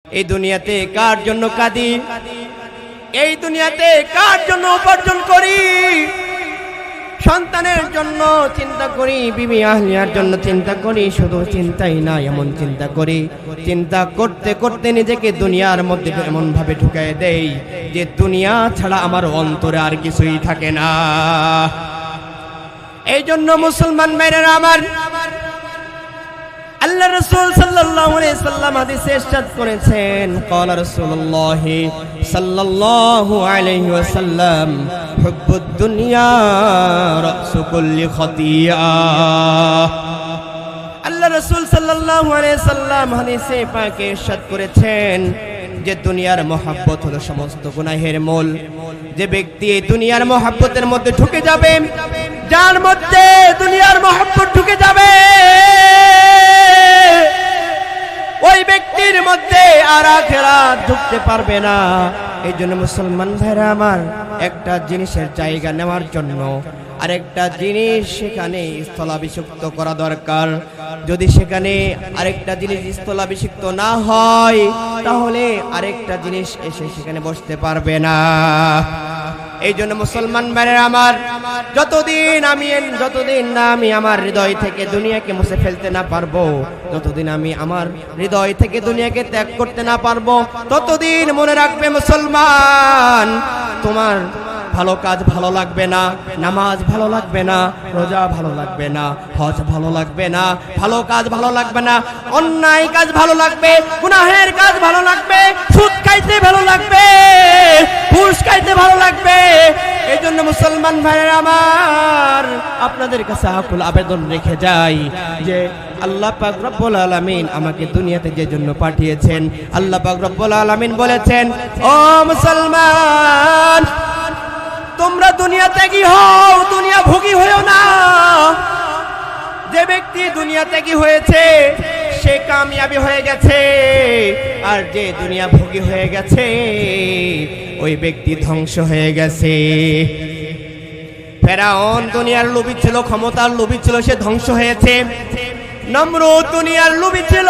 এই দুনিয়াতে কার জন্য কাঁদি, এই দুনিয়াতে কার জন্য উপার্জন করি? সন্তানের জন্য চিন্তা করি, বিবি আহলিয়ার জন্য চিন্তা করি। শুধু চিন্তাই না, এমন চিন্তা করি, চিন্তা করতে করতে নিজেকে দুনিয়ার মধ্যে এমন ভাবে ঢুকায় দেই যে দুনিয়া ছাড়া আমার অন্তরে আর কিছুই থাকে না। এই জন্য মুসলমান ভাইরা আমার, আল্লাহ রাসূল সাল্লাল্লাহু আলাইহি সাল্লাম হাদিসে ইরশাদ করেছেন, ক্বালা রাসূলুল্লাহ সাল্লাল্লাহু আলাইহি ওয়াসাল্লাম, হুব্বুদ দুনিয়া রাসু কুল্লি খাতিয়া। আল্লাহ রাসূল সাল্লাল্লাহু আলাইহি সাল্লাম হাদিসে পাকে ইরশাদ করেছেন যে দুনিয়ার মহব্বত হলো সমস্ত গুনাহের মূল। যে ব্যক্তি এই দুনিয়ার মহব্বতের মধ্যে ঢুকে যাবে, যার মধ্যে দুনিয়ার মহব্বত ঢুকে যাবে, ওই ব্যক্তির মধ্যে আর আখিরাত ঢুকতে পারবে না। এই জন্য মুসলমান ভাইরা আমার, একটা জিনিসের জায়গা নেওয়ার জন্য আরেকটা জিনিস সেখানে স্থলাভিষিক্ত করা দরকার। যদি সেখানে আরেকটা জিনিস স্থলাভিষিক্ত না হয়, তাহলে আরেকটা জিনিস এসে সেখানে বসতে পারবে না। এই জন্য মুসলমান ভাইরা আমার, যতদিন না আমি আমার হৃদয় থেকে দুনিয়াকে মুছে ফেলতে না পারবো, যতদিন আমি আমার হৃদয় থেকে দুনিয়াকে ত্যাগ করতে না পারবো, ততদিন মনে রাখবে মুসলমান, তোমার ভালো কাজ ভালো লাগবে না, নামাজ ভালো লাগবে না, রোজা ভালো লাগবে না, হজ ভালো লাগবে না, ভালো কাজ ভালো লাগবে না, অন্যায় কাজ ভালো লাগবে, গুনাহের কাজ ভালো লাগবে, সুদ খাইতে ভালো লাগবে, ঘুষ খাইতে ভালো লাগবে। এই জন্য মুসলমান ভাইয়েরা আমার, আপনাদের কাছে আকুল আবেদন রেখে যাই যে আল্লাহ পাক রব্বুল আলামিন আমাকে দুনিয়াতে যে জন্য পাঠিয়েছেন, আল্লাহ পাক রব্বুল আলামিন বলেছেন, ও মুসলমান, তোমরা দুনিয়া ত্যাগী হও, দুনিয়া ভোগী হয়েও না। যে ব্যক্তি দুনিয়া ত্যাগী হয়েছে সে কামিয়াবি হয়ে গেছে, আর যে দুনিয়া ভোগী হয়ে গেছে ওই ব্যক্তি ধ্বংস হয়ে গেছে। ফেরাউন দুনিয়ার লোভী ছিল, ক্ষমতার লোভী ছিল, সে ধ্বংস হয়েছে। নমরুদ দুনিয়ার লোভী ছিল,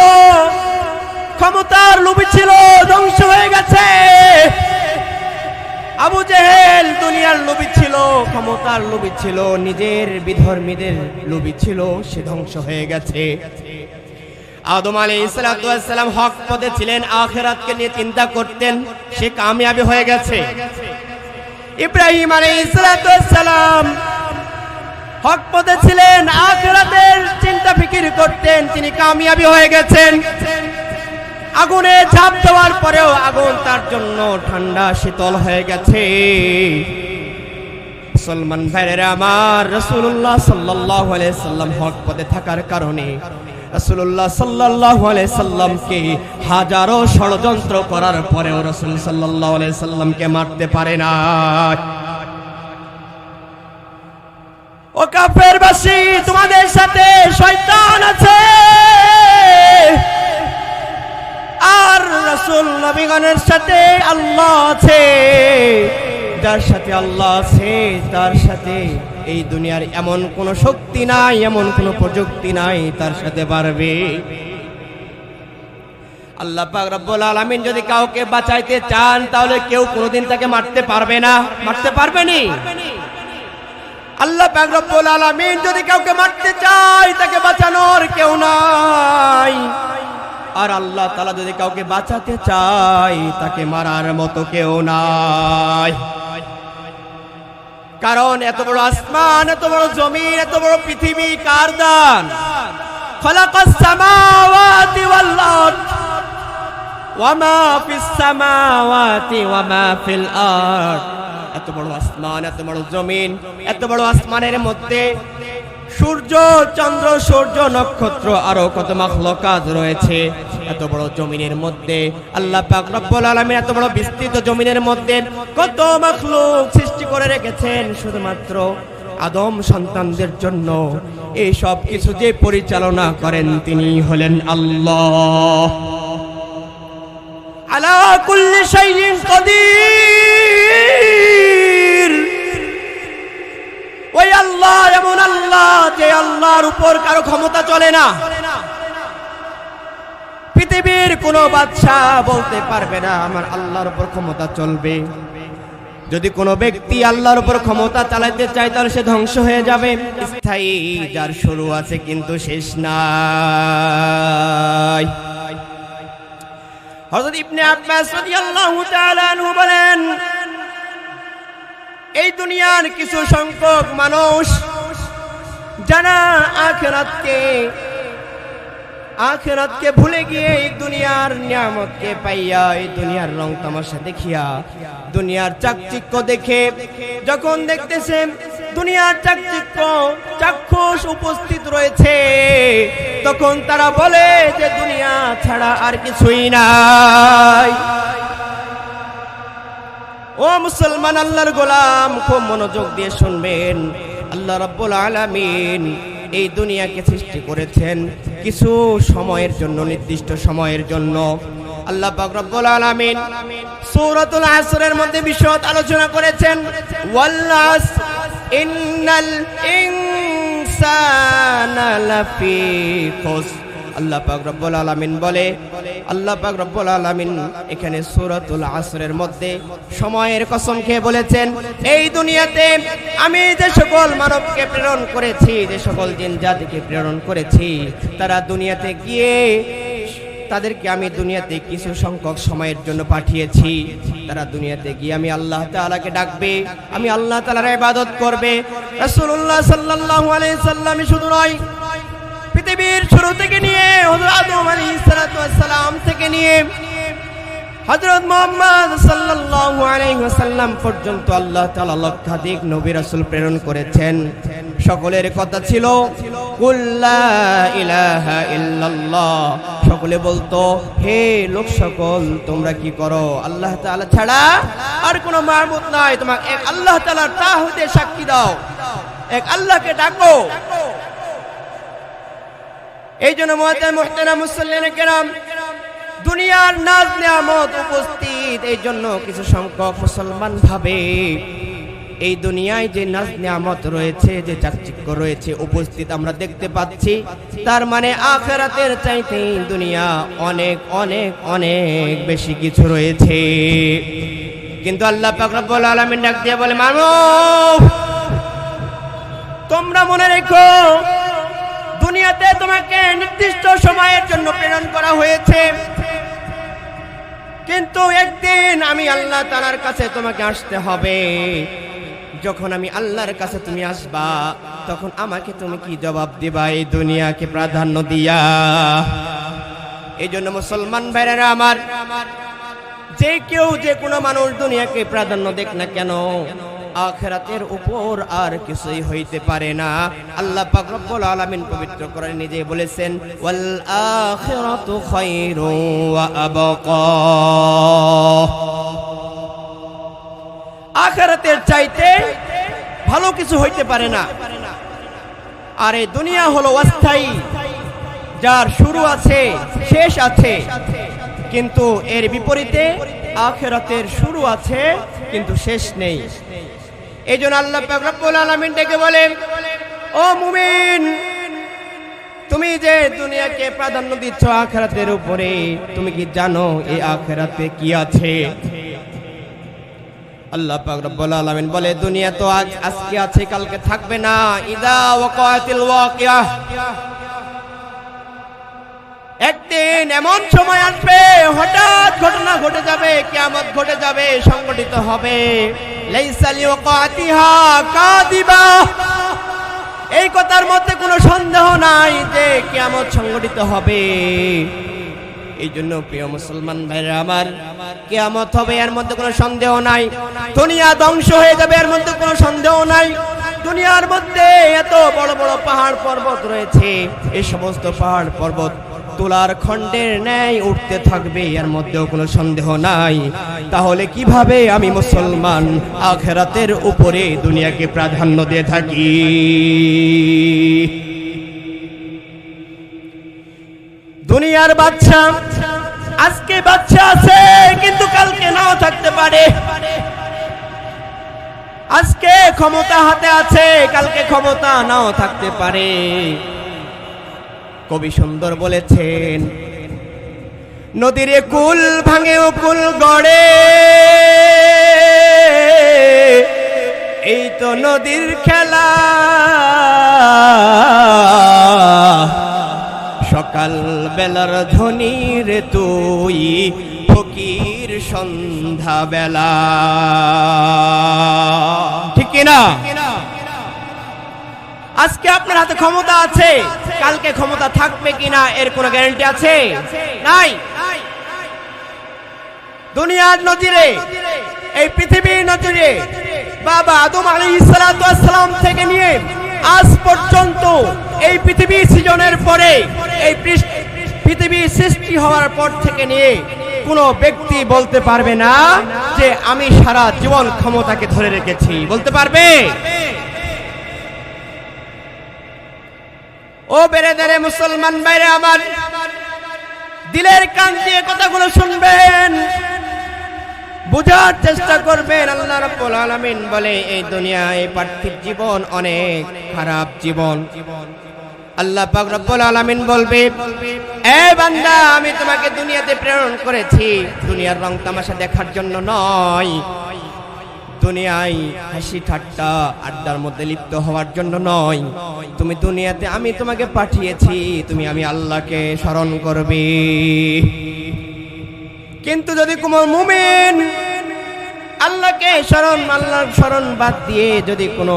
ক্ষমতার লোভী ছিল, ধ্বংস হয়ে গেছে। আবু জেহেল দুনিয়ার লোভী ছিল, ক্ষমতার লোভী ছিল, নিজের বিধর্মীদের লোভী ছিল, সে ধ্বংস হয়ে গেছে। আদম আলাইহিস সালাম হক পথে ছিলেন, আখিরাতকে নিয়ে চিন্তা করতেন, সে কামিয়াবি হয়ে গেছে। ইব্রাহিম আলাইহিস সালাম হক পথে ছিলেন, আখিরাতের চিন্তা ফিকির করতেন, তিনি কামিয়াবি হয়ে গেছেন। আগুনে ঝাঁপ দেওয়ার পরেও আগুন তার জন্য ঠান্ডা শীতল হয়ে গেছে। মুসলমান ভাইরা আমার, রাসূলুল্লাহ সাল্লাল্লাহু আলাইহি সাল্লাম হক পথে থাকার কারণে রাসূলুল্লাহ সাল্লাল্লাহু আলাইহি সাল্লামকে হাজারো ষড়যন্ত্র করার পরেও রাসূল সাল্লাল্লাহু আলাইহি সাল্লামকে মারতে পারে না। ও কাফেরবাসী, তোমাদের সাথে শয়তান আছে, আর রাসূল নবীগণের সাথে আল্লাহ আছে। যার সাথে আল্লাহ আছে তার সাথে এই দুনিয়ার এমন কোন শক্তি নাই, এমন কোন প্রযুক্তি নাই তার সাথে পারবে। আল্লাহ পাক রব্বুল আলামিন যদি কাউকে বাঁচাইতে চান, তাহলে কেউ কোনোদিন তাকে মারতে পারবে না, মারতে পারবেনি। আল্লাহ পাক রব্বুল আলামিন যদি কাউকে মারতে চায়, তাকে বাঁচানোর কেউ নাই। আর আল্লাহ তাআলা যদি কাউকে বাঁচাতে চায়, তাকে মারার মতো কেউ নাই। কারণ এত বড় আসমান, এত বড় জমিন, এত বড় পৃথিবী কার দান? খালাকাস সামাওয়াতি ওয়াল আরদ ওয়া মা ফিস সামাওয়াতি ওয়া মা ফিল আরদ। এত বড় আসমান, এত বড় জমিন, এত বড় আসমানের মধ্যে সূর্য, চন্দ্র, সূর্য, নক্ষত্র, আরো কত মাখলুকাত রয়েছে। এত বড় জমিনের মধ্যে আল্লাহ পাক রব্বুল আলামিন এত বড় বিস্তৃত জমিনের মধ্যে কত মাখলুক সৃষ্টি করে রেখেছেন শুধুমাত্র আদম সন্তানদের জন্য। এই সব কিছু যে পরিচালনা করেন তিনি হলেন আল্লাহ। আলা কুল্লি শাইইন কাদির। ওই আল্লাহ এমন আল্লাহ যে আল্লাহর উপর কারো ক্ষমতা চলে না। পৃথিবীর কোনো বাদশা বলতে পারবে না আমার আল্লাহর উপর ক্ষমতা চলবে। যদি কোনো ব্যক্তি আল্লাহর উপর ক্ষমতা চালাতে চায় তাহলে সে ধ্বংস হয়ে যাবে। স্থায়ী যার শুরু আছে কিন্তু শেষ নাই। হযরত ইবনে আব্বাস রাদিয়াল্লাহু তাআলা আনহু বলেন, এই দুনিয়ার কিছু সংখ্যক মানুষ যারা আখিরাতকে ভুলে গিয়ে এই দুনিয়ার নিয়ামতকে পাইয়া, এই দুনিয়ার রং তামাশা দেখিয়া, দুনিয়ার চাকচিক্য দেখে যখন দেখতেছে দুনিয়ার চাকচিক্য চাক্ষুষ উপস্থিত রয়েছে, তখন তারা বলে যে দুনিয়া ছাড়া আর কিছুই নাই। ও মুসলমান, আল্লাহর গোলাম, খুব মনোযোগ দিয়ে শুনবেন। আল্লাহ রাব্বুল আলামিন এই দুনিয়াকে সৃষ্টি করেছেন কিছু সময়ের জন্য, নির্দিষ্ট সময়ের জন্য। আল্লাহ পাক রব্বুল আলামিন সূরাতুল আসরের মধ্যে বিশদ আলোচনা করেছেন, ওয়াল আসর ইন্নাল ইনসানা লাফি খুসর। আল্লাহ পাক রব্বুল আলামিন বলে, আল্লাহ পাক রব্বুল আলামিন এখানে সূরাতুল আসরের মধ্যে সময়ের কসম খেয়ে বলেছেন, এই দুনিয়াতে আমি যে সকল মানবকে প্রেরণ করেছি, যে সকল জিন জাতিকে প্রেরণ করেছি, তারা দুনিয়াতে গিয়ে তাদেরকে আমি দুনিয়াতে কিছু সংখ্যক সময়ের জন্য পাঠিয়েছি। তারা দুনিয়াতে গিয়ে আমি আল্লাহ তাআলাকে ডাকবে, আমি আল্লাহ তাআলার ইবাদত করবে। রাসূলুল্লাহ সাল্লাল্লাহু আলাইহি সাল্লাম শুধু নয়, পৃথিবীর শুরু থেকে নিয়ে হযরত আদম আলাইহিস সালাতু ওয়াস সালাম থেকে নিয়ে হযরত মুহাম্মদ সাল্লাল্লাহু আলাইহি ওয়াসাল্লাম পর্যন্ত আল্লাহ তাআলা লক্ষাধিক নবী রাসূল প্রেরণ করেছেন। সকলের কথা ছিল কুল লা ইলাহা ইল্লাল্লাহ। সকলে বলতো, হে লোক সকল, তোমরা কি করো? আল্লাহ তাআলা ছাড়া আর কোনো মাবুদ নাই, তোমরা এক আল্লাহ তাআলার তাওহীদে সাক্ষী দাও, এক আল্লাহকে ডাকো। এই জন্য মুহতারাম মুসল্লিন কেরাম, দুনিয়ার নাজ নিয়ামত উপস্থিত, এই জন্য কিছু সংখ্যক মুসলমান ভাবে এই দুনিয়ায় যে নাজ নিয়ামত রয়েছে, যে চাকচিক্য রয়েছে উপস্থিত আমরা দেখতে পাচ্ছি, তার মানে আখিরাতের চাইতে দুনিয়া অনেক অনেক অনেক বেশি কিছু রয়েছে। কিন্তু আল্লাহ পাক রব্বুল আলামিন ডাক দিয়ে বলে, মানব তোমরা মনে রেখো, দুনিয়াতে তোমাকে নির্দিষ্ট সময়ের জন্য প্রেরণ করা হয়েছে, কিন্তু একদিন আমি আল্লাহ তাআলার কাছে তোমাকে আসতে হবে। যখন আমি আল্লাহর কাছে তুমি আসবা, তখন আমাকে তুমি কি জবাব দিবা এই দুনিয়াকে প্রাধান্য দিয়া? এই জন্য মুসলমান ভাইরা আমার, যে কেউ যে কোনো মানুষ দুনিয়াকে প্রাধান্য দেখ না কেন, আখিরাতের উপর আর কিছুই হইতে পারে না। আল্লাহ পাক রব্বুল আলামিন পবিত্র কোরআনে নিজে বলেছেন, ওয়াল আখিরাতু খায়রু ওয়া আবকা। আখিরাতের চাইতে ভালো কিছু হইতে পারে না। আর এই দুনিয়া হলো অস্থায়ী, যার শুরু আছে শেষ আছে, কিন্তু এর বিপরীতে আখিরাতের শুরু আছে কিন্তু শেষ নেই। এই জন্য আল্লাহ পাক রব্বুল আলামিন ডেকে বলেন, ও মুমিন, তুমি যে দুনিয়াকে প্রাধান্য দিচ্ছ আখিরাতের উপরে, তুমি কি জানো এই আখিরাতে কি আছে? আল্লাহ পাক রব্বুল আলামিন বলে, দুনিয়া তো আজকে আছে, কালকে থাকবে না। ইদা ওয়াকাতিল ওয়াকিয়া, একদিন এমন সময় আসবে, হঠাৎ ঘটনা ঘটে যাবে, কিয়ামত ঘটে যাবে, সংগঠিত হবে। লাইসা লিওয়াকাতিহা কাযিবা, এই কথার মধ্যে কোনো সন্দেহ নাই যে কিয়ামত সংগঠিত হবে। এই জন্য প্রিয় মুসলমান ভাইরা আমার, কিয়ামত হবে এর মধ্যে কোনো সন্দেহ নাই। দুনিয়া ধ্বংস হয়ে যাবে এর মধ্যে কোনো সন্দেহ নাই। দুনিয়ার মধ্যে এত বড় বড় পাহাড় পর্বত রয়েছে, এই সমস্ত পাহাড় পর্বত তুলার খণ্ডের ন্যায় উঠতে থাকবে, এর মধ্যেও কোনো সন্দেহ নাই। তাহলে কিভাবে আমি মুসলমান আখিরাতের উপরে দুনিয়াকে প্রাধান্য দিয়ে থাকি? দুনিয়ার বাদশা আজকে বাদশা আছে, কিন্তু কালকে নাও থাকতে পারে। আজকে ক্ষমতা হাতে আছে, কালকে ক্ষমতা নাও থাকতে পারে। কবি সুন্দর বলেছেন, নদীর কুল ভাঙে ও কুল গড়ে, এই তো নদীর খেলা। সকাল বেলার ধ্বনি রে তুই ফকির সন্ধ্যা বেলা, ঠিক কিনা? আজকে আপনার হাতে ক্ষমতা আছে, কালকে ক্ষমতা থাকবে কিনা এর কোনো গ্যারান্টি আছে? নাই। দুনিয়ার নজিরে, এই পৃথিবীর নজিরে বাবা আদম আলাইহিস সালাতু ওয়াস সালাম থেকে নিয়ে আজ পর্যন্ত এই পৃথিবী সৃজনের পরে, এই পৃথিবী সৃষ্টি হওয়ার পর থেকে নিয়ে কোনো ব্যক্তি বলতে পারবে না যে আমি সারা জীবন ক্ষমতাকে ধরে রেখেছি। বলতে পারবে? ও বেরেদারে মুসলমান ভাইরা আমার, দিলের কান দিয়ে কথাগুলো শুনবেন, বুঝার চেষ্টা করবেন। আল্লাহ রাব্বুল আলামিন বলে এই দুনিয়া, এই পার্থিব জীবন অনেক খারাপ জীবন। আল্লাহ পাক রব্বুল আলামিন বলবে, এ বান্দা আমি তোমাকে দুনিয়াতে প্রেরণ করেছি দুনিয়ার রং তামাশা দেখার জন্য নয়, দুনিয়ায় হাসি ঠাট্টা আড্ডার মধ্যে লিপ্ত হওয়ার জন্য নয়। তুমি দুনিয়াতে আমি তোমাকে পাঠিয়েছি, তুমি আমি আল্লাহকে স্মরণ করবে। কিন্তু যদি কোনো মুমিন আল্লাহকে স্মরণ, আল্লাহর স্মরণ বাদ দিয়ে যদি কোনো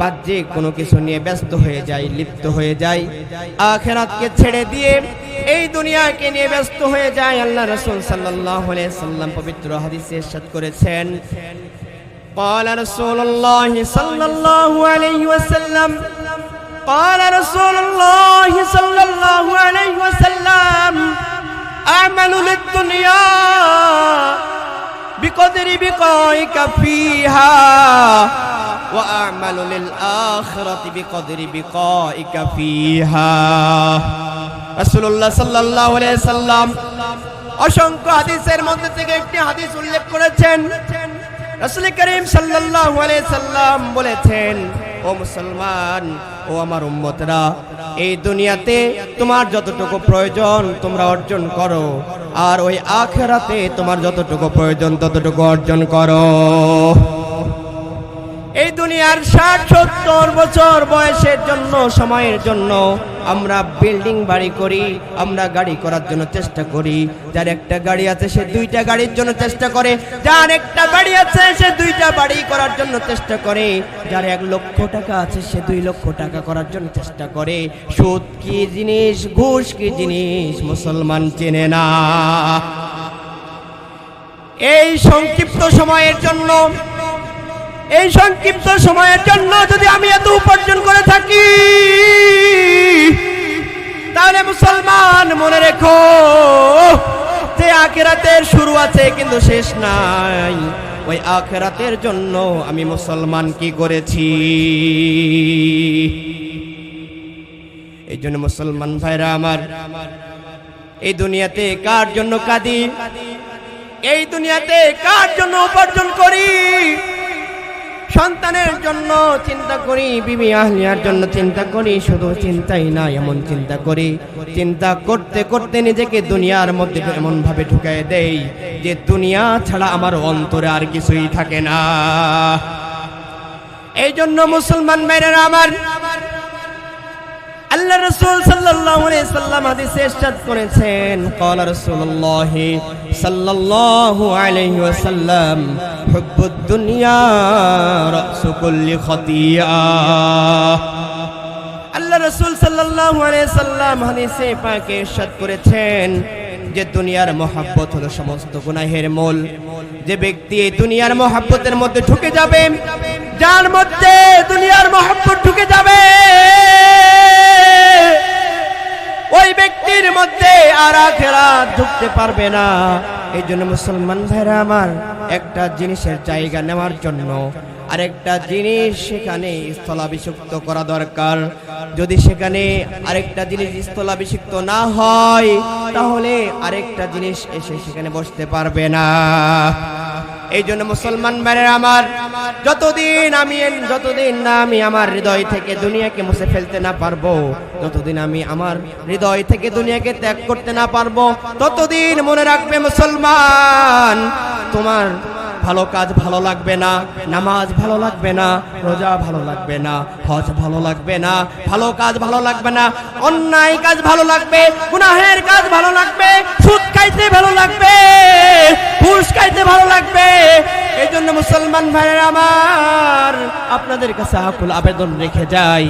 বাহ্যিক কোনো কিছু নিয়ে ব্যস্ত হয়ে যায়, লিপ্ত হয়ে যায়, আখিরাতকে ছেড়ে দিয়ে এই দুনিয়াকে নিয়ে ব্যস্ত হয়ে যায়, আল্লাহ রাসূল সাল্লাল্লাহু আলাইহি সাল্লাম পবিত্র হাদিসে ইরশাদ করেছেন, قال رسول الله صلى الله عليه وسلم قال رسول الله صلى الله عليه وسلم أعمل للدنيا بقدر بقائك فيها وأعمل للآخرة بقدر بقائك فيها। رسول الله صلى الله عليه وسلم অসংখ্য হাদিসের মধ্যে থেকে একটি হাদিস উল্লেখ করেছেন। রাসূল করিম সাল্লাল্লাহু আলাইহি সাল্লাম বলেছেন, ও মুসলমান, ও আমার উম্মতরা, এই দুনিয়াতে তোমার যতটুকু প্রয়োজন তোমরা অর্জন করো, আর ওই আখিরাতে তোমার যতটুকু প্রয়োজন ততটুকু অর্জন করো। এই দুনিয়ার ৬০-৭০ বছর বয়সের জন্য, সময়ের জন্য আমরা বিল্ডিং বাড়ি করি, আমরা গাড়ি করার জন্য চেষ্টা করি। যার একটা গাড়ি আছে সে ২টা গাড়ির জন্য চেষ্টা করে, যার একটা বাড়ি আছে সে ২টা বাড়ি করার জন্য চেষ্টা করে, যার ১ লক্ষ টাকা আছে সে ২ লক্ষ টাকা করার জন্য চেষ্টা করে। সুদ কি জিনিস, ঘুষ কি জিনিস মুসলমান চেনে না। এই সংক্ষিপ্ত সময়ের জন্য, এই সংক্ষিপ্ত সময়ের জন্য যদি আমি এত উপার্জন করে থাকি, তাহলে মুসলমান মনে রেখো যে আখিরাতের শুরু আছে কিন্তু শেষ নাই। ওই আখিরাতের জন্য আমি মুসলমান কি করেছি। এই জন্য মুসলমান ভাইরা আমার, এই দুনিয়াতে কার জন্য কাঁদি, এই দুনিয়াতে কার জন্য উপার্জন করি, সন্তানের জন্য চিন্তা করি, বিবি আহলিয়ার জন্য চিন্তা করি। শুধু চিন্তাই না, এমন চিন্তা করি, চিন্তা করতে করতে নিজেকে দুনিয়ার মধ্যে এমন ভাবে ঢুকায় দেই যে দুনিয়া ছাড়া আমার অন্তরে আর কিছুই থাকে না। এই জন্য মুসলমান ভাইরা আমার, আল্লাহ রাসূল সাল্লাল্লাহু আলাইহি সাল্লাম হাদিসে ইরশাদ করেছেন, قال رسول الله صلى الله عليه وسلم حب الدنيا رأس كل خطيئة। আল্লাহ রাসূল সাল্লাল্লাহু আলাইহি সাল্লাম হাদিসে পাকে ইরশাদ করেছেন যে দুনিয়ার মহব্বত হলো সমস্ত গুনাহের মূল। যে ব্যক্তি এই দুনিয়ার মহব্বতের মধ্যে ঢুকে যাবে, যার মধ্যে দুনিয়ার মহব্বত ঢুকে যাবে, ওই ব্যক্তির মধ্যে আর আখিরাত ঢুকতে পারবে না। এই জন্য মুসলমান ভাইরা আমার, একটা জিনিসের জায়গা নেওয়ার জন্য আরেকটা জিনিস সেখানে স্থলাভিষিক্ত করা দরকার। যদি সেখানে আরেকটা জিনিস স্থলাভিষিক্ত না হয়, তাহলে আরেকটা জিনিস এসে সেখানে বসতে পারবে না। এই জন্য মুসলমান ভাইরা আমার, যতদিন না আমি আমার হৃদয় থেকে দুনিয়াকে মুছে ফেলতে না পারবো, যতদিন আমি আমার হৃদয় থেকে দুনিয়াকে ত্যাগ করতে না পারবো, ততদিন মনে রাখবে মুসলমান, তোমার ভালো কাজ ভালো লাগবে না, নামাজ ভালো লাগবে না, রোজা ভালো লাগবে না, হজ ভালো লাগবে না, ভালো কাজ ভালো লাগবে না, অন্যায় কাজ ভালো লাগবে, গুনাহের কাজ ভালো লাগবে, সুদ খাইতে ভালো লাগবে, ঘুষ খাইতে ভালো লাগবে। এই জন্য মুসলমান ভাইয়েরা আমার, আপনাদের কাছে আকুল আবেদন রেখে যাই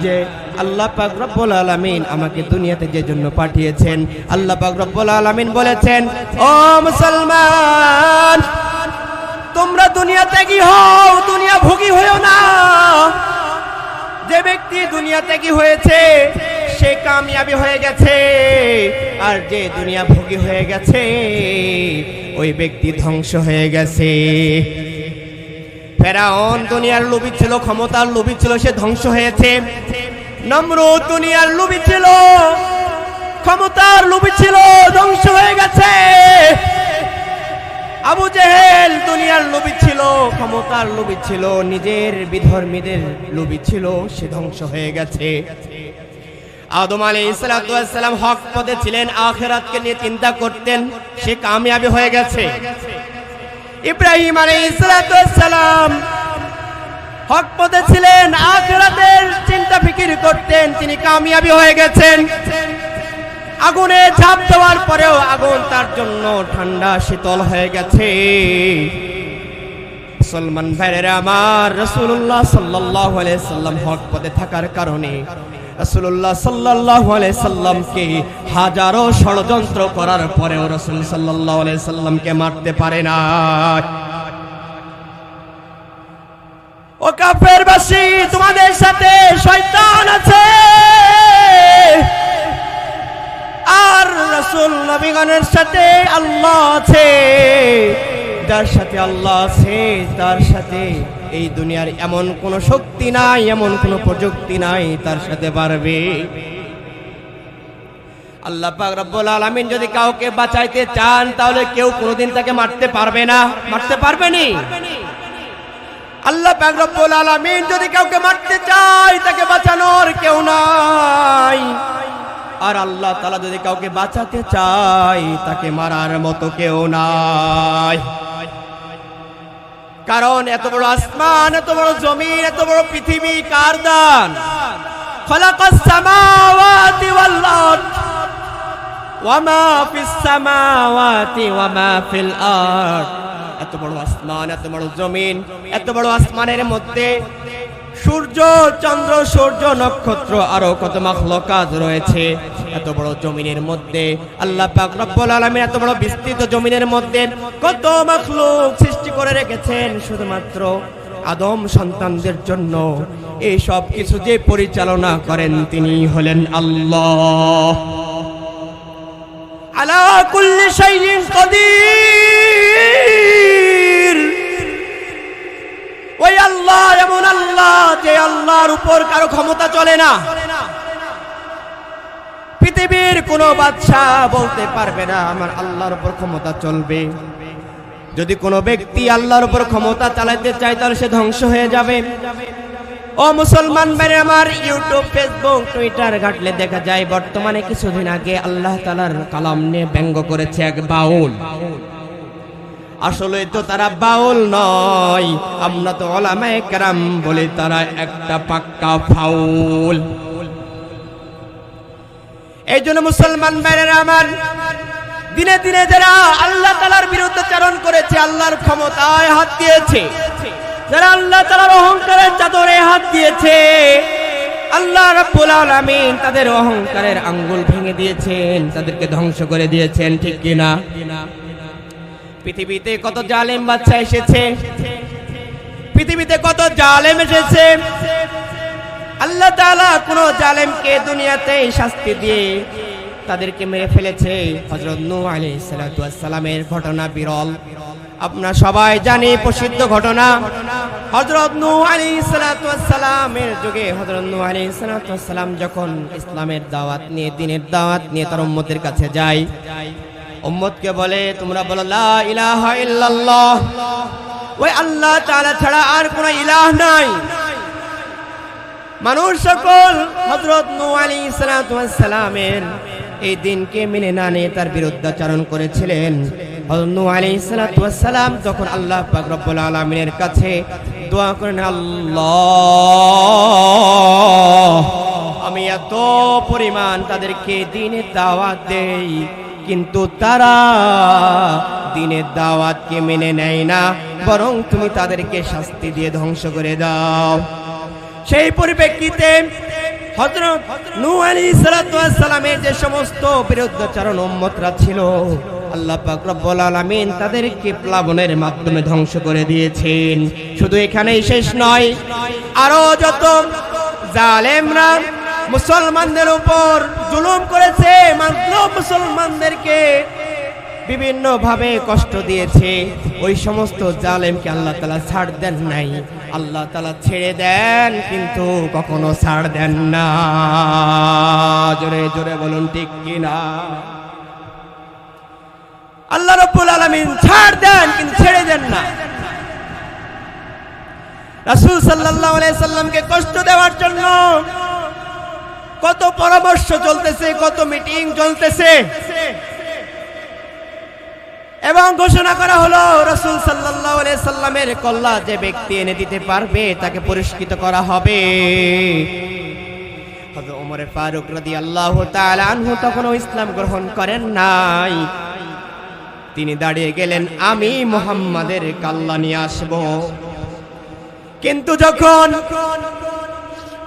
যে আল্লাহ পাক রব্বুল আলামিন আমাকে দুনিয়াতে যে জন্য পাঠিয়েছেন, আল্লাহ পাক রব্বুল আলামিন বলেছেন, ও মুসলমান, তোমরা দুনিয়া ত্যাগী হও, দুনিয়া ভোগী হয়েও না। যে ব্যক্তি দুনিয়া ত্যাগী হয়েছে সে কামিয়াবি হয়ে গেছে, আর যে দুনিয়া ভোগী হয়ে গেছে ওই ব্যক্তি ধ্বংস হয়ে গেছে। ফেরাউন দুনিয়ার লোভী ছিল, ক্ষমতার লোভী ছিল, সে ধ্বংস হয়েছে। নমরুদ দুনিয়ার লোভী ছিল, ক্ষমতার লোভী ছিল, ধ্বংস হয়ে গেছে। আবু জেহেল দুনিয়ার লোভী ছিল, ক্ষমতার লোভী ছিল, নিজের বিধর্মীদের লোভী ছিল, সে ধ্বংস হয়ে গেছে। আদম আলাইহিস সালাম হক পথে ছিলেন, আখিরাতকে নিয়ে চিন্তা করতেন, সে কামিয়াবি হয়ে গেছে। ইব্রাহিম আলাইহিস সালাম হক পথে ছিলেন, আখিরাতের চিন্তা ফিকির করতেন, তিনি কামিয়াবি হয়ে গেছেন। আগুনে ঝাঁপ দেওয়ার পরেও আগুন তার জন্য ঠান্ডা শীতল হয়ে গেছে। মুসলমান ভাইরা আমার, রাসূলুল্লাহ সাল্লাল্লাহু আলাইহি সাল্লাম হক পথে থাকার কারণে রাসূলুল্লাহ সাল্লাল্লাহু আলাইহি সাল্লামকে হাজারো ষড়যন্ত্র করার পরেও রাসূল সাল্লাল্লাহু আলাইহি সাল্লামকে মারতে পারে না। ও কাফেরবাসী, তোমাদের সাথে শয়তান আছে, আর রাসূল নবীগণের সাথে আল্লাহ আছে। যার সাথে আল্লাহ আছে তার সাথে এই দুনিয়ার এমন কোন শক্তি নাই, এমন কোন প্রযুক্তি নাই তার সাথে পারবে। আল্লাহ পাক রব্বুল আলামিন যদি কাউকে বাঁচাইতে চান তাহলে কেউ কোনোদিন তাকে মারতে পারবে না, মারতে পারবেনি। আল্লাহ পাক রব্বুল আলামিন যদি কাউকে মারতে চায় তাকে বাঁচানোর কেউ নাই, আর আল্লাহ তাআলা যদি কাউকে বাঁচাতে চায় তাকে মারার মতো কেউ নাই। কারণ এত বড় আসমান, এত বড় জমিন, এত বড় পৃথিবী কার দান? খালাকাস সামাওয়াতি ওয়াল আরদ ওয়া মা ফিস সামাওয়াতি ওয়া মা ফিল আরদ। এত বড় আসমান, এত বড় জমিন, এত বড় আসমানের মধ্যে সূর্য, চন্দ্র, সূর্য, নক্ষত্র, আরো কত মাখলুকাত রয়েছে। এত বড় জমিনের মধ্যে আল্লাহ পাক রব্বুল আলামিন এত বড় বিস্তৃত জমিনের মধ্যে কত মাখলুক সৃষ্টি করে রেখেছেন শুধুমাত্র আদম সন্তানদের জন্য। এই সব কিছু যে পরিচালনা করেন তিনি হলেন আল্লাহ। আলা কুল্লি শাইইন কাদির। ওই আল্লাহ এমন আল্লাহ যে আল্লাহর উপর কারো ক্ষমতা চলে না। পৃথিবীর কোন বাদশা বলতে পারবে না আমার আল্লাহর উপর ক্ষমতা চলবে। যদি কোনো ব্যক্তি আল্লাহর উপর ক্ষমতা চালাতে চায় তাহলে সে ধ্বংস হয়ে যাবে। ও মুসলমান ভাই আমার, ইউটিউব, ফেসবুক, টুইটার ঘাটলে দেখা যায় বর্তমানে কিছুদিন আগে আল্লাহ তাআলার কালাম নিয়ে ব্যঙ্গ করেছে এক বাউল। আসলে তো তারা বাউল নয়, আমরা তো উলামায়ে কেরাম বলি তারা একটা পাক্কা ফাউল। এই জন্য মুসলমান ভাইরা আমার, দিনে দিনে যারা আল্লাহ তাআলার বিরুদ্ধে চারণ করেছে, আল্লাহর ক্ষমতায় হাত দিয়েছে, যারা আল্লাহ তাআলার অহংকারের চাদরে হাত দিয়েছে, আল্লাহ রাব্বুল আলামিন তাদের অহংকারের আঙ্গুল ভেঙে দিয়েছেন, তাদেরকে ধ্বংস করে দিয়েছেন। ঠিক কিনা? পৃথিবীতে কত জালেম বাদশা এসেছে, পৃথিবীতে কত জালেম এসেছে। আল্লাহ তাআলা কোন জালেমকে দুনিয়াতে শাস্তি দিয়ে তাদেরকে মেরে ফেলেছে। হযরত নূহ আলাইহিস সালাতু ওয়াস সালামের ঘটনা বিরল, আপনারা সবাই জানি, প্রসিদ্ধ ঘটনা। হযরত নূহ আলাইহিস সালাতু ওয়াস সালামের যুগে হযরত নূহ আলাইহিস সালাতু ওয়াস সালাম যখন ইসলামের দাওয়াত নিয়ে, দ্বীনের দাওয়াত নিয়ে তার উম্মতের কাছে যায়, উম্মতকে বলে তোমরা বলো লা ইলাহা ইল্লাল্লাহ, ওই আল্লাহ তাআলা ছাড়া আর কোনো ইলাহ নাই। মানুষ সকল হযরত নূহ আলাইহিস সালাতু ওয়াস সালামের এই দিনকে মেনে না নিয়ে তার বিরুদ্ধাচরণ করেছিলেন। হযরত নূহ আলাইহিস সালাতু ওয়াস সালাম তখন আল্লাহ পাক রব্বুল আলামিনের কাছে দোয়া করেন, আল্লাহ আমি এত পরিমাণ তাদেরকে দ্বীনের দাওয়াত দেই, কিন্তু তারা দ্বীনের দাওয়াতকে মেনে নেয় না, বরং তুমি তাদেরকে শাস্তি দিয়ে ধ্বংস করে দাও। সেই পরিপ্রেক্ষিতে হযরত নূহ আলাইহিস সালাতু ওয়াস সালামের যে সমস্ত বিরুদ্ধাচরণ উম্মতরা ছিল, আল্লাহ পাক রব্বুল আলামিন তাদেরকে প্লাবনের মাধ্যমে ধ্বংস করে দিয়েছেন। শুধু এখানেই শেষ নয়, আরো যত জালেমরা মুসলমানদের উপর জুলুম করেছে, মাজলুম মুসলমানদেরকে বিভিন্ন ভাবে কষ্ট দিয়েছে, ওই সমস্ত জালেমকে আল্লাহ তাআলা ছাড় দেন নাই। আল্লাহ তাআলা ছেড়ে দেন, কিন্তু কখনো ছাড় দেন না। জোরে জোরে বলুন ঠিক কিনা? আল্লাহ রাব্বুল আলামিন ছাড় দেন, কিন্তু ছেড়ে দেন না। রাসূল সাল্লাল্লাহু আলাইহি সাল্লামকে কষ্ট দেওয়ার জন্য কত পরামর্শ চলতেছে, কত মিটিং চলতেছে, এবং ঘোষণা করা হলো রাসূল সাল্লাল্লাহু আলাইহি সাল্লামের কল্লা যে ব্যক্তি এনে দিতে পারবে তাকে পুরস্কৃত করা হবে। হযরত ওমর ফারুক রাদিয়াল্লাহু তাআলা আনহু তখনও ইসলাম গ্রহণ করেন নাই। তিনি দাঁড়িয়ে গেলেন, আমি মুহাম্মাদের কাল্লা নিয়ে আসব। কিন্তু যখন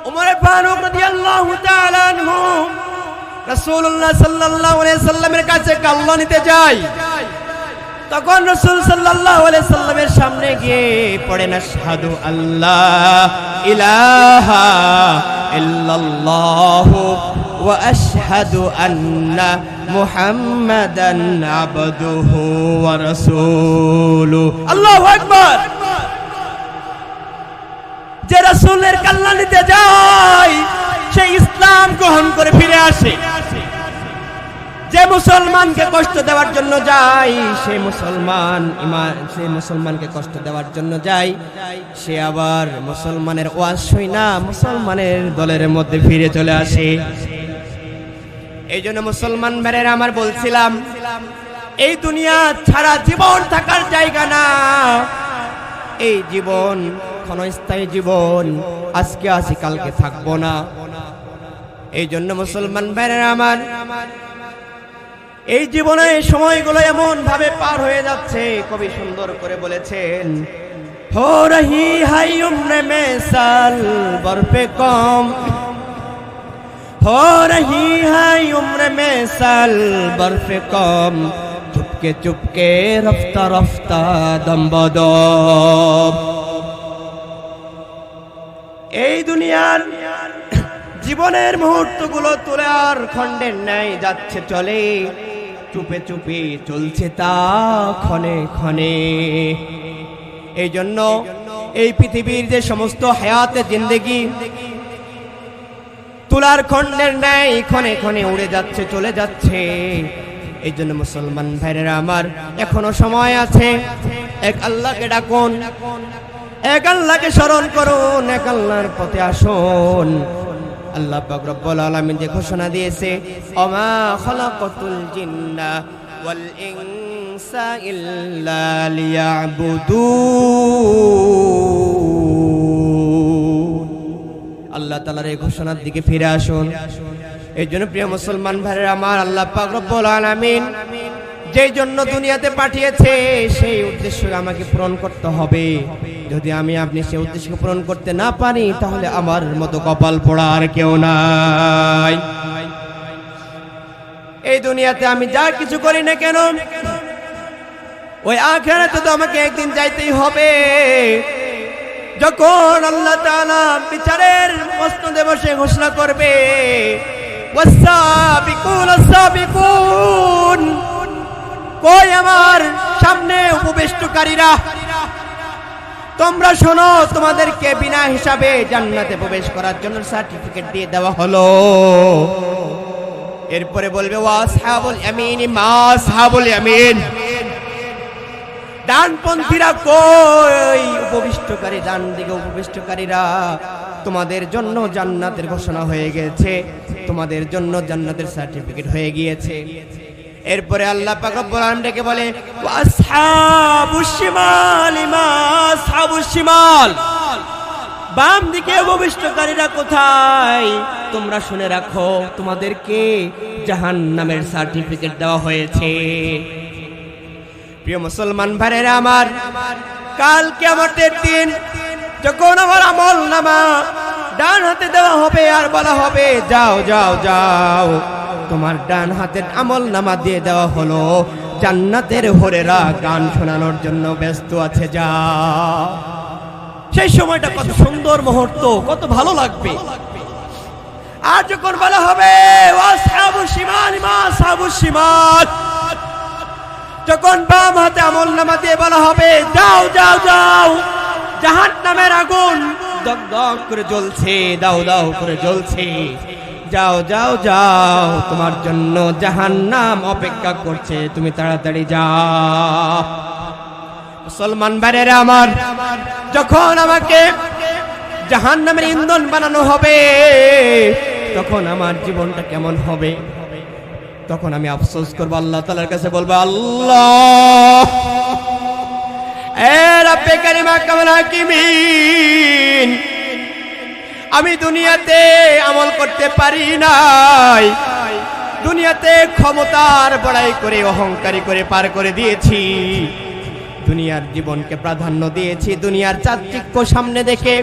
ওমর ফারুক রাদিয়াল্লাহু তাআলা আনহু রাসূলুল্লাহ সাল্লাল্লাহু আলাইহি সাল্লামের কাছে কাল্লা নিতে যায়, তখন রাসূল সাল্লাল্লাহু আলাইহি সাল্লামের সামনে গিয়ে পড়েন, আশহাদু আল্লাহ ইলাহা ইল্লাল্লাহু ওয়া আশহাদু আন্না মুহাম্মাদান আবদুহু ওয়া রাসূলুহু। আল্লাহু আকবার। যে রাসূলের কাল্লা নিতে যায় সে ইসলাম গ্রহণ করে ফিরে আসে। যে মুসলমানকে কষ্ট দেওয়ার জন্য যায়, সে মুসলমানকে কষ্ট দেওয়ার জন্য যায়, সে আবার মুসলমানের ওয়াজ শুনে না মুসলমানের দলের মধ্যে ফিরে চলে আসে। এই জন্য মুসলমান ভাইরা আমার বলছিলাম, এই দুনিয়া ছাড়া জীবন থাকার জায়গা না। এই জীবন ক্ষণস্থায়ী জীবন, আজকে আছি কালকে থাকবো না। এই জন্য মুসলমান ভাইরা আমার, এই জীবনে সময়গুলো এমন ভাবে পার হয়ে যাচ্ছে, কবি সুন্দর করে বলেছেন, हो रही है उम्र में साल बरपे कम, हो रही है उम्र में साल बरपे कम, चुपके चुपके रफ्ता रफ्ता दम बदम। এই দুনিয়ার জীবনের মুহূর্তগুলো তোলে আর খণ্ডের ন্যায় যাচ্ছে চলে, চুপে চুপে চলছে তা ক্ষণে ক্ষণে। এই জন্য এই পৃথিবীর যে সমস্ত হায়াতে জিন্দেগি তুলার খণ্ডের ন্যায় ক্ষণে ক্ষণে উড়ে যাচ্ছে, চলে যাচ্ছে। এই জন্য মুসলমান ভাইরা আমার, এখনো সময় আছে। এক আল্লাহকে ডাকুন, এক আল্লাহকে স্মরণ করুন, এক আল্লাহর পথে আসুন। আল্লাহ পাক রব্বুল আলামিন যে ঘোষণা দিয়েছে, ওমা খালাকাতুল জিন্না ওয়াল ইনসা ইল্লা লিয়াবুদুন। আল্লাহ তাআলার এই ঘোষণার দিকে ফিরে আসুন। এই জন্য প্রিয় মুসলমান ভাইরা আমার, আল্লাহ পাক রব্বুল আলামিন যেই জন্য দুনিয়াতে পাঠিয়েছে সেই উদ্দেশ্য আমাকে পূরণ করতে হবে। যদি আমি আপনি সেই উদ্দেশ্য পূরণ করতে না পারি, তাহলে আমার মতো কপাল পোড়া আর কেউ নাই। এই দুনিয়াতে আমি যা কিছু করি না কেন, ওই আখিরাতে তো আমাকে একদিন যাইতেই হবে। যখন আল্লাহ তাআলা বিচারের মসনদে বসে ঘোষণা করবে, ওয়াসাবিকুন আসাবিকুন, কই আমার সামনে উপবিষ্টকারীরা, তোমরা শোনো, তোমাদেরকে বিনা হিসাবে জান্নাতে প্রবেশ করার জন্য সার্টিফিকেট দিয়ে দেওয়া হলো। এরপরে বলবে ওয়া আসহাবুল ইয়ামিন মা আসহাবুল ইয়ামিন, ডানপন্থীরা কই, উপবিষ্টকারী ডান দিকে উপবিষ্টকারীরা, তোমাদের জন্য জান্নাতের ঘোষণা হয়ে গেছে, তোমাদের জন্য জান্নাতের সার্টিফিকেট হয়ে গিয়েছে। এরপরে আল্লাহ পাক রব্বুল আলামিন ডেকে বলে ওয়া আসহাবুশ শিমাল মা আসহাবুশ শিমাল, বাম দিকে উপবিষ্টকারীরা কোথায়, তোমরা শুনে রাখো, তোমাদেরকে জাহান্নামের সার্টিফিকেট দেওয়া হয়েছে। প্রিয় মুসলমান ভাইরা আমার, কাল কিয়ামতের দিন যখন আমার আমলনামা ডান হাতে দেওয়া হবে আর বলা হবে যাও যাও যাও, তোমার ডান হাতের আমলনামা দিয়ে দেওয়া হলো, জান্নাতের হোরেরা গান শোনানোর জন্য ব্যস্ত আছে, যা সেই সময়টা কত সুন্দর মুহূর্ত, কত ভালো লাগবে। আর যখন বলা হবে আসহাবুশ শিমাল মা আসহাবুশ শিমাল, যখন বাম হাতে আমলনামা দিয়ে বলা হবে যাও যাও যাও, জাহান্নামের আগুন দগ দগ করে জ্বলছে, দাও দাও করে জ্বলছে, যাও যাও যাও, তোমার জন্য জাহান্নাম অপেক্ষা করছে, তুমি তাড়াতাড়ি যাও। মুসলমান ভাইরা আমার, যখন আমাকে জাহান্নামের ইন্ধন বানানো হবে, তখন আমার জীবনটা কেমন হবে, তখন আমি আফসোস করবো, আল্লাহ তাআলার কাছে বলবো আল্লাহ এ রাব্বে কারীম আহকামুল হাকিমিন, আমি দুনিয়াতে আমল করতে পারি নাই, দুনিয়াতে ক্ষমতার বড়াই করে অহংকারী করে পার করে দিয়েছি, দুনিয়ার জীবনকে প্রাধান্য দিয়েছি, দুনিয়ার চাকচিক্য সামনে দেখে,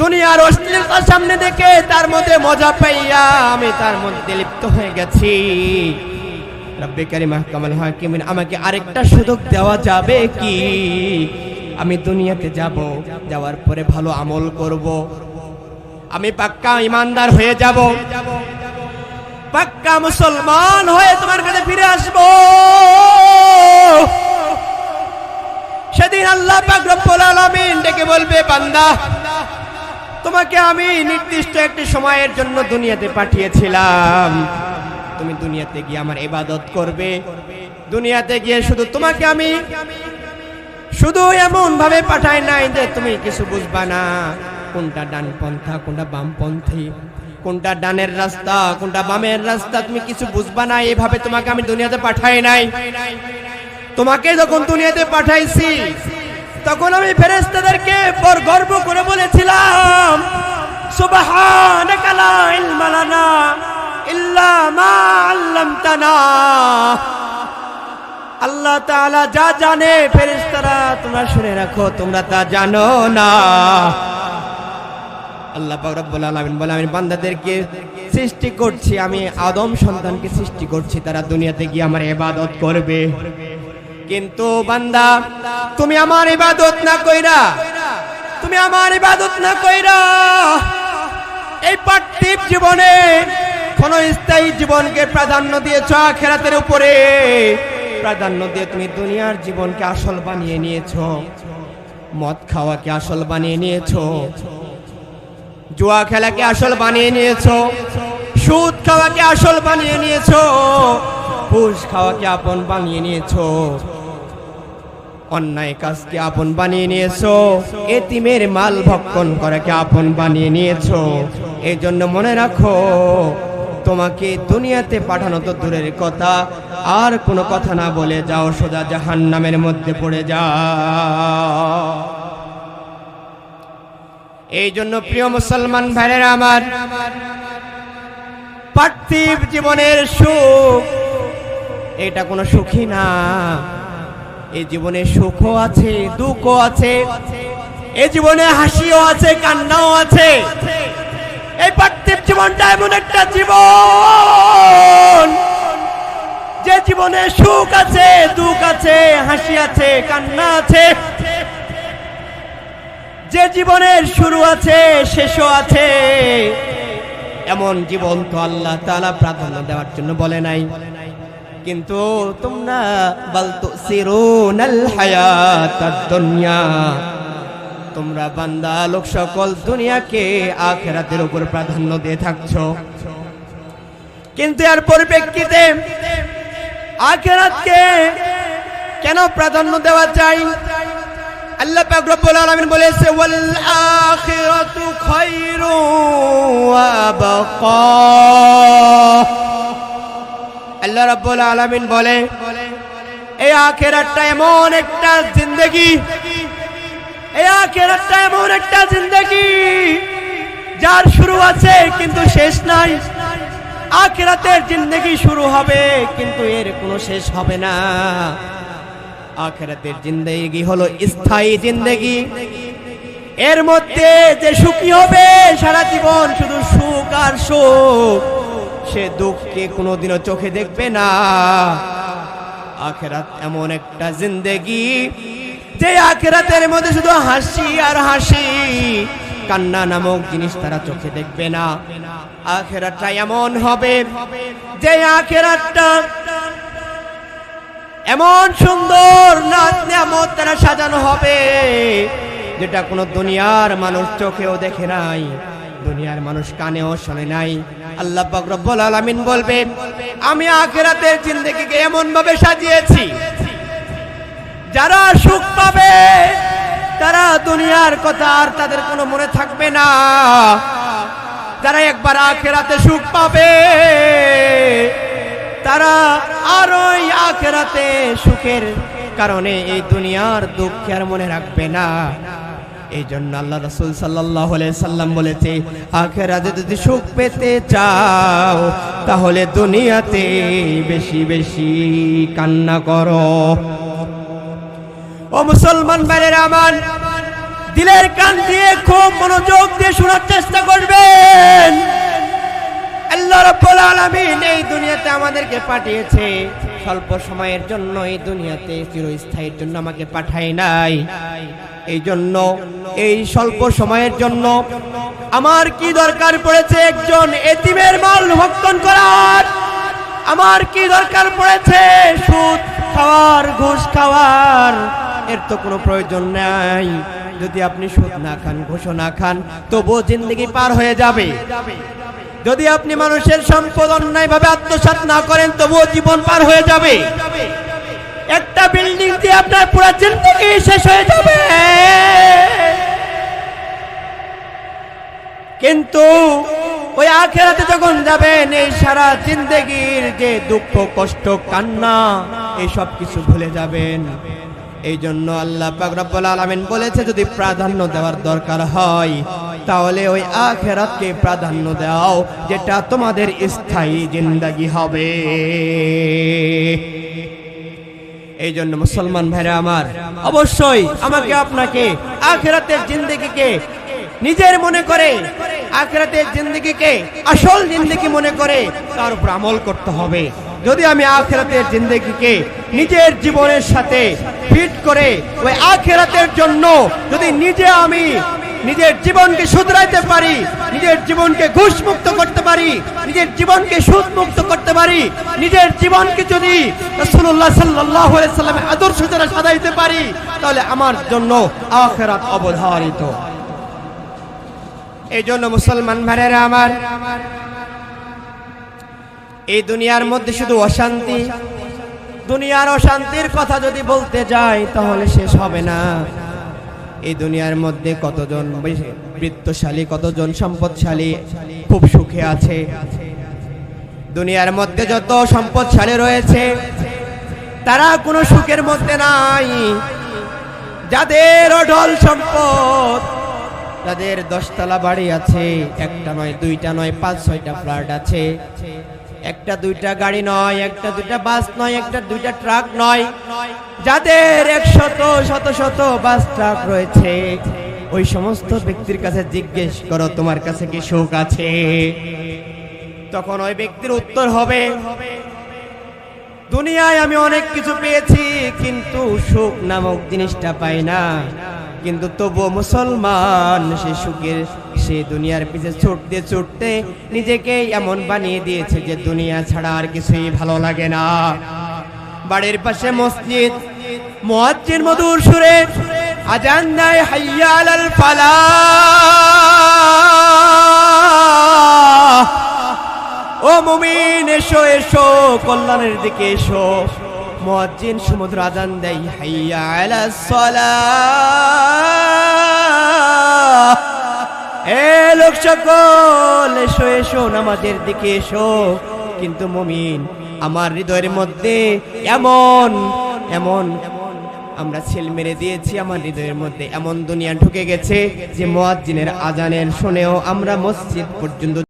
দুনিয়ার অশ্লীলতা সামনে দেখে তার মধ্যে মজা পাইয়া আমি তার মধ্যে লিপ্ত হয়ে গেছি। রব্বে কারীম আহকামুল হাকিমিন, আমাকে আরেকটা সুযোগ দেওয়া যাবে কি? আমি দুনিয়াতে যাব, যাওয়ার পরে ভালো আমল করব, আমি পাক্কা ইমানদার হয়ে যাব, পাক্কা মুসলমান হয়ে তোমার কাছে ফিরে আসব। সেদিন আল্লাহ পাক রব্বুল আলামিন ডেকে বলবে বান্দা, তোমাকে আমি নির্দিষ্ট একটি সময়ের জন্য দুনিয়াতে পাঠিয়েছিলাম, তুমি দুনিয়াতে গিয়ে আমার ইবাদত করবে, দুনিয়াতে গিয়ে শুধু তোমাকে আমি শুধু এমন ভাবে পাঠাই নাই যে তুমি কিছু বুঝবা না, কোনটা ডান পন্থা কোনটা বাম পন্থী, কোনটা ডানের রাস্তা কোনটা বামের রাস্তা, তুমি কিছু বুঝবা না, এইভাবে তোমাকে আমি দুনিয়াতে পাঠাই নাই। তোমাকে যখন দুনিয়াতে পাঠাইছি, তখন আমি ফেরেশতাদেরকে বড় গর্ব করে বলেছিলাম সুবহানাকা লা ইলমা লানা ইল্লা মা আল্লামতানা। আল্লাহ তাআলা যা জানে ফেরেশতারা, তোমরা শুনে রাখো, তোমরা তা জানো না। আল্লাহ পাক রব্বুল আলামিন বলে, আমি বান্দাদেরকে সৃষ্টি করছি, আমি আদম সন্তানকে সৃষ্টি করছি, তারা দুনিয়াতে গিয়ে আমার ইবাদত করবে। কিন্তু বান্দা, তুমি আমার ইবাদত না কইরা, তুমি আমার ইবাদত না কইরা এই পার্থিব জীবনে ক্ষণস্থায়ী জীবনকে প্রাধান্য দিয়েছ, আখিরাতের উপরে প্রাধান্য দিয়ে তুমি দুনিয়ার জীবনকে আসল বানিয়ে নিয়েছো, মদ খাওয়াকে আসল বানিয়ে নিয়েছো, জুয়া খেলাকে আসল বানিয়ে নিয়েছো, সুদ খাওয়াকে আসল বানিয়ে নিয়েছো, ঘুষ খাওয়াকে আপন বানিয়ে নিয়েছো, অন্যায় কাজকে আপন বানিয়ে নিয়েছো, এতিমের মাল ভক্ষণ করাকে আপন বানিয়ে নিয়েছো। এই জন্য মনে রাখো, তোমাকে দুনিয়াতে পাঠানো তো দূরের কথা, আর কোনো কথা না বলে যাও, সোজা জাহান্নামের মধ্যে পড়ে যাও। এই জন্য প্রিয় মুসলমান ভাইরা আমার, পার্থিব জীবনের সুখ এটা কোনো সুখী না, এই জীবনে সুখও আছে, দুঃখও আছে, এই জীবনে হাসিও আছে, কান্নাও আছে। এই পার্থিব জীবনটা এমন একটা জীবন, যে জীবনে সুখ আছে, দুঃখ আছে, হাসি আছে, কান্না আছে, যে জীবনের শুরু আছে, শেষও আছে। এমন জীবন তো আল্লাহ তাআলা প্রাধান্য দেওয়ার জন্য বলে নাই। কিন্তু তোমরা বাল তুসিরুনাল হায়াতাদ দুনিয়া, তোমরা বান্দা লোক সকল দুনিয়াকে আখিরাতের উপর প্রাধান্য দিয়ে থাকছো। কিন্তু এর পরিপ্রেক্ষিতে আখিরাতকে কেন প্রাধান্য দেওয়া চাই? আল্লাহ পাক রব্বুল আলামিন বলেছে ওয়াল আখিরাতু খায়রু ওয়া বাকা। আল্লাহ রাব্বুল আলামিন বলে এই আখিরাতটা এমন একটা জিন্দেগি, এই আখিরাতটা এমন একটা জিন্দেগি যার শুরু আছে কিন্তু শেষ নাই। আখিরাতের জিন্দেগি শুরু হবে কিন্তু এর কোনো শেষ হবে না। আখিরাতের জিন্দেগি হলো স্থায়ী জিন্দেগি। এর মধ্যে যে সুখী হবে সারা জীবন শুধু সুখ আর সুখ, সে দুঃখকে কোনোদিনও চোখে দেখবে না। আখিরাত এমন একটা জিন্দেগি যে আখিরাতের মধ্যে শুধু হাসি আর হাসি, কান্না নামক জিনিস তারা চোখে দেখবে না। আখিরাতটা এমন হবে যে আখিরাতটা এমন সুন্দর নিয়ামত তারা সাজানো হবে যেটা কোনো দুনিয়ার মানুষ চোখেও দেখে নাই, দুনিয়ার মানুষ কানেও শোনে নাই। আল্লাহ পাক রব্বুল আলামিন বলবে আমি আখিরাতের জিন্দেগিকে এমন ভাবে সাজিয়েছি যারা সুখ পাবে তারা দুনিয়ার কথা আর তাদের কোনো মনে থাকবে না। যারা একবার আখিরাতে সুখ পাবে তারা আর ওই আখিরাতে সুখের কারণে এই দুনিয়ার দুঃখ আর মনে রাখবে না। এই জন্য আল্লাহ রাসূল সাল্লাল্লাহু আলাইহি সাল্লাম বলেছে আখিরাতে যদি সুখ পেতে চাও তাহলে দুনিয়াতে বেশি বেশি কান্না করো। ও মুসলমান ভাইরা আমার, দিলের কান দিয়ে খুব মনোযোগ দিয়ে শোনার চেষ্টা করবেন। আল্লাহ রাব্বুল আলামিন এই দুনিয়াতে আমাদেরকে পাঠিয়েছে স্বল্প সময়ের জন্য, এই দুনিয়াতে চিরস্থায়ীর জন্য আমাকে পাঠায় নাই। এই জন্য এই স্বল্প সময়ের জন্য আমার কি দরকার পড়েছে একজন এতিমের মাল ভক্ষণ করার? আমার কি দরকার পড়েছে সুদ খাওয়ার, ঘুষ খাওয়ার? এর তো কোনো প্রয়োজন নাই। যদি আপনি সুদ না খান, ঘুষ না খান, তবুও জিন্দেগি পার হয়ে যাবে। যদি আপনি মানুষের সম্পদ অন্যায়ভাবে আত্মসাৎ না করেন, তবুও জীবন পার হয়ে যাবে। একটা বিল্ডিং দিয়ে আপনার পুরো জিন্দেগি শেষ হয়ে যাবে। কিন্তু ওই আখিরাতে যখন যাবেন, এই সারা জিন্দেগির যে দুঃখ, কষ্ট, কান্না, এই সব কিছু ভুলে যাবেন। এই জন্য আল্লাহ পাক রব্বুল আলামিন বলেছে যদি প্রাধান্য দেওয়ার দরকার হয় তাহলে ওই আখিরাতকে প্রাধান্য দাও, যেটা তোমাদের স্থায়ী জিন্দেগি হবে। এই জন্য মুসলমান ভাইরা আমার, অবশ্যই আমাকে আপনাকে আখিরাতের জিন্দেগিকে নিজের মনে করে, আখিরাতের জিন্দেগিকে আসল জিন্দেগি মনে করে তার উপর আমল করতে হবে। যদি আমি আখিরাতের জিন্দেগিকে নিজের জীবনের সাথে ফিট করে ওই আখিরাতের জন্য যদি আমি নিজের জীবনকে শুধরাইতে পারি, নিজের জীবনকে ঘুষ মুক্ত করতে পারি, নিজের জীবনকে সুদ মুক্ত করতে পারি, নিজের জীবনকে যদি রাসূলুল্লাহ সাল্লাল্লাহু আলাইহি সাল্লামের আদর্শ দ্বারা সাজাইতে পারি, তাহলে আমার জন্য আখিরাত অবধারিত। এই জন্য মুসলমান ভাইরা আমার, এই দুনিয়ার মধ্যে শুধু অশান্তি, দুনিয়ার অশান্তির কথা যদি বলতে যাই তাহলে শেষ হবে না। এই দুনিয়ার মধ্যে কতজন বৃত্তশালী, কতজন সম্পদশালী খুব সুখে আছে। দুনিয়ার মধ্যে যত সম্পদশালী রয়েছে তারা কোনো সুখের মধ্যে নাই। যাদের অঢল সম্পদ, যাদের 10তলা বাড়ি আছে, একটা নয়, দুইটা নয়, 5-6টা ফ্ল্যাট আছে, একটা দুইটা গাড়ি নয়, একটা দুইটা বাস নয়, একটা দুইটা ট্রাক নয়, যাদের 100-শত বাস ট্রাক রয়েছে, ওই সমস্ত ব্যক্তির কাছে জিজ্ঞেস করো তোমার কাছে কি সুখ আছে? তখন ওই ব্যক্তির উত্তর হবে দুনিয়ায় আমি অনেক কিছু পেয়েছি কিন্তু সুখ নামক জিনিসটা পাই না। কিন্তু তবুও মুসলমান সে দুনিয়ার পিছে ছুটতে ছুটতে নিজেকে এমন বানিয়ে দিয়েছে যে দুনিয়া ছাড়া আর কিছুই ভালো লাগে না। বাড়ির পাশে মসজিদ, মুয়াজ্জিন মধুর সুরে আজান দেয় হাইয়া আলাল ফালাহ। ও মুমিন এসো এসো কল্যাণের দিকে এসো মুয়াজ্জিন সমুদ্র আজান দেয় হাইয়া আলাস সালাহ এ লোক সকল এসো এসো নামাজের দিকে এসো কিন্তু মুমিন আমার হৃদয়ের মধ্যে এমন এমন আমরা ছেল মেরে দিয়েছি আমার হৃদয়ের মধ্যে এমন দুনিয়া ঢুকে গেছে যে মুয়াজ্জিনের আজানের শুনেও আমরা মসজিদ পর্যন্ত